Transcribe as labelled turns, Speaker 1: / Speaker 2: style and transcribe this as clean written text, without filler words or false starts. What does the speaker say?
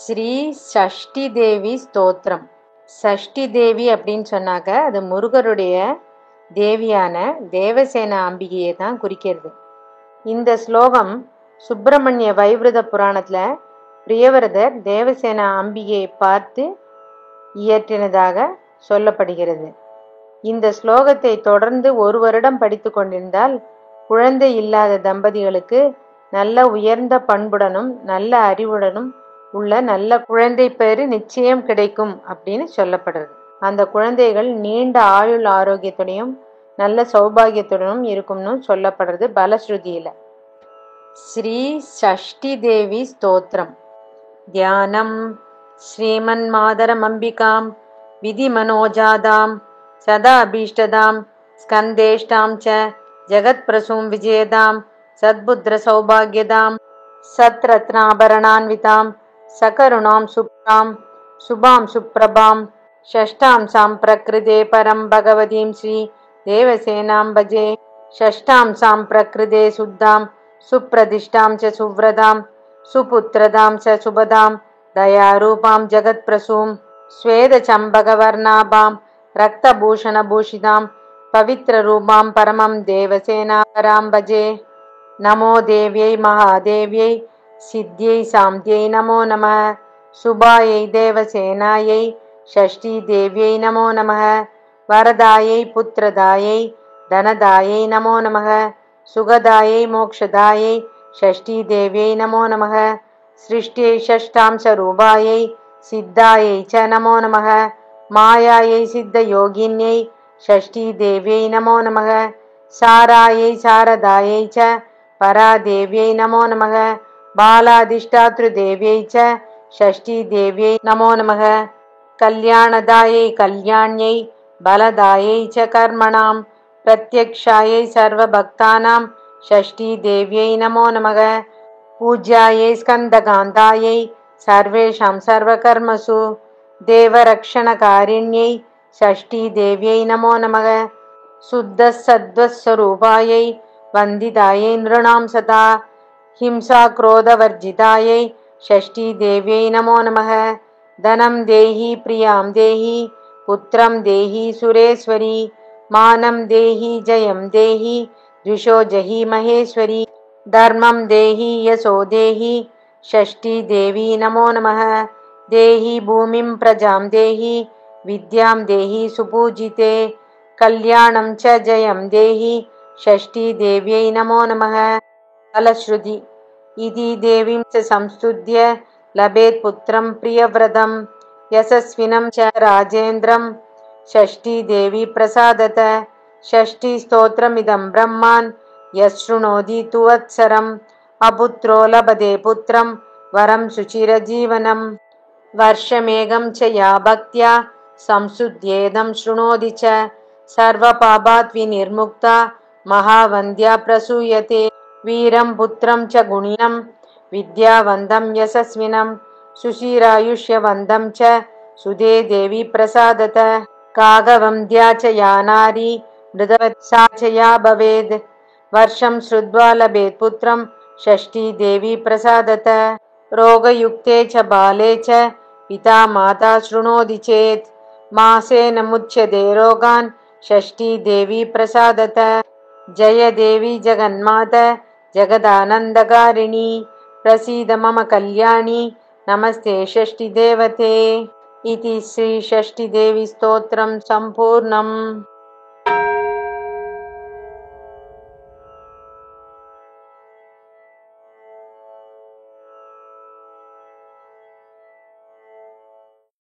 Speaker 1: ஸ்ரீ சஷ்டி தேவி ஸ்தோத்திரம். சஷ்டி தேவி அப்படின்னு சொன்னாக்க அது முருகருடைய தேவியான தேவசேனா அம்பிகையை தான் குறிக்கிறது. இந்த ஸ்லோகம் சுப்பிரமணிய வைவிருத புராணத்துல பிரியவரதர் தேவசேனா அம்பிகையை பார்த்து இயற்றினதாக சொல்லப்படுகிறது. இந்த ஸ்லோகத்தை தொடர்ந்து ஒரு வருடம் படித்து கொண்டிருந்தால் குழந்தை இல்லாத தம்பதிகளுக்கு நல்ல உயர்ந்த பண்புடனும் நல்ல அறிவுடனும் உள்ள நல்ல குழந்தை பேரு நிச்சயம் கிடைக்கும் அப்படின்னு சொல்லப்படுறது. அந்த குழந்தைகள் நீண்ட ஆயுள் ஆரோக்கியத்துடையும் நல்ல சௌபாகியத்துடனும் இருக்கும்னு சொல்லப்படுறது பலஸ்ருதியில. ஸ்ரீ சஷ்டி தேவி ஸ்தோத்திரம். தியானம். ஸ்ரீமன் மாதரம் அம்பிகாம் விதி மனோஜாதாம் சதா அபீஷ்டதாம் ஸ்கந்தேஷ்டாம் ச ஜகத் பிரசூம் விஜயதாம் சத்புத்திர சௌபாகியதாம் சத்ரத்னாபரணான்விதாம் சகருணாம் சுப்ராம் சுபாம் சுப்ரபாம் ஷஷ்டாம் சாம் பிரகிருதே பரம் பகவதீம் ஸ்ரீ தேவசேனாம் பஜே. ஷஷ்டாம் சாம் பிரகிருதே சுத்தாம் சுப்ரதிஷ்டாம் ச சுவ்ரதாம் சுபுத்ரதாம் ச சுபதாம் தயாரூபாம் ஜகத் பிரசூம் ஸ்வேத சம்பகவர்ணாபாம் ரக்தபூஷணபூஷிதாம் பவித்ர ரூபாம் பரமம் தேவசேனாபராம் பஜே. நமோ தேவ்யை மகாதேவ்யை சித்யை சாந்தியை நமோ நமः. சுபாயை தேவசேனாயை ஷஷ்டி தேவ்யை நமோ நமः. வரதாயை புத்திரதாயை தனதாயை நமோ நமः. சுகதாயை மோக்ஷதாயை ஷஷ்டி தேவ்யை நமோ நமः. சிருஷ்டியை ஷஷ்டாம் ஸ்வரூபாயை சித்தாயை ச நமோ நமः. மாயாயை சித்த யோகின்யை ஷஷ்டி தேவ்யை நமோ நமः. சாராயை சாரதாயை ச பராதேவ்யை நமோ நமः. பாலாதிஷ்டாத்ருதேவ்யை ச ஷஷ்டி தேவ்யை நமோ நமः. கல்யாணதாயை கல்யாண்யை பலதாயை ச கர்மணாம் பிரத்யக்ஷாயை சர்வபக்தானாம் ஷஷ்டி தேவ்யை நமோ நமः. பூஜ்யாயை ஸ்கந்தகாந்தாயை சர்வேஷாம் சர்வகர்மசு தேவரக்ஷணகாரிண்யை ஷஷ்டி தேவ்யை நமோ நமः. சுத்த சத்வஸ்வரூபாயை வந்திதாயை நிருணாம் சதா ஹிம்சா குரோதவர்ஜிதாயை ஷஷ்டி தேவ்யை நமோ நமः. தனம் தேஹி பிரியாம் தேஹி புத்திரம் தேஹி சுரேஸ்வரி மானம் தேஹி ஜயம் தேஹி த்விஷோ ஜஹி மகேஸ்வரி தர்மம் தேஹி யசோ தேஹி ஷஷ்டி தேவி நமோ நமः. தேஹி பூமிம் பிரஜாம் தேஹி வித்யாம் தேஹி சுபூஜிதே கல்யாணம் ச ஜயம் தேஹி ஷஷ்டி தேவ்யை நமோ நமः. பலஸ்ருதி. இதி தேவீம் ச சம்ஸ்துத்ய லபேத் புத்திரம் பிரியவ்ரதம் யசஸ்வினம் ச ராஜேந்திரம் ஷஷ்டி தேவி பிரசாதத. ஷஷ்டி ஸ்தோத்திரமிதம் பிரம்மான் யஸ்ருணோதி துவத்சரம் அபுத்ரோ லபதே புத்திரம் வரம் சுச்சிர ஜீவனம். வர்ஷமேகம் ச யா பக்த்யா சம்சுத்யேதம் ஸ்ருணோதி ச சர்வபாபாத் விநிர்முக்தா மகாவந்தியா பிரசூயதே. வீரம் புத்திரம் ச குணினம் வித்யாவந்தம் யசஸ்வினம் சுஷீராயுஷ்யவந்தம் ச சுதே தேவி பிரசாதத. காகவந்தியா ச யா நாரி மிருதவத் சா ச யா பவேத் வர்ஷம் ஸ்ருத்வா லபேத் புத்திரம் ஷஷ்டி தேவி பிரசாதத. ரோகயுக்தே ச பாலே ச பிதா மாதா ஸ்ருணோதி சேத் மாசேன முச்யதே ரோகான் ஷஷ்டி தேவி பிரசாதத. ஜய தேவி ஜகன்மாத ஜகதானந்தகாரிணி பிரசீத மம கல்யாணி நமஸ்தே ஷஷ்டி தேவதே. இதி ஸ்ரீ ஷஷ்டி தேவி ஸ்தோத்திரம் சம்பூர்ணம்.